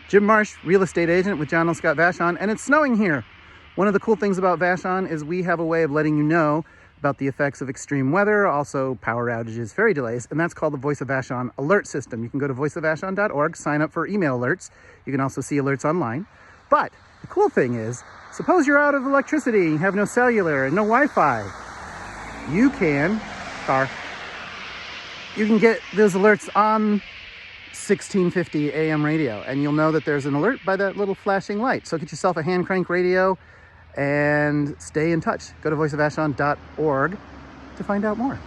Jim Marsh, real estate agent with John L. Scott Vashon, and it's snowing here. One of the cool things about Vashon is we have a way of letting you know about the effects of extreme weather, also power outages, ferry delays, and that's called the Voice of Vashon alert system. You can go to voiceofvashon.org, sign up for email alerts. You can also see alerts online. But the cool thing is, suppose you're out of electricity, you have no cellular and no Wi-Fi. You can get those alerts on 1650 AM radio, and you'll know that there's an alert by that little flashing light. So get yourself a hand crank radio and stay in touch. Go to voiceofvashon.org to find out more.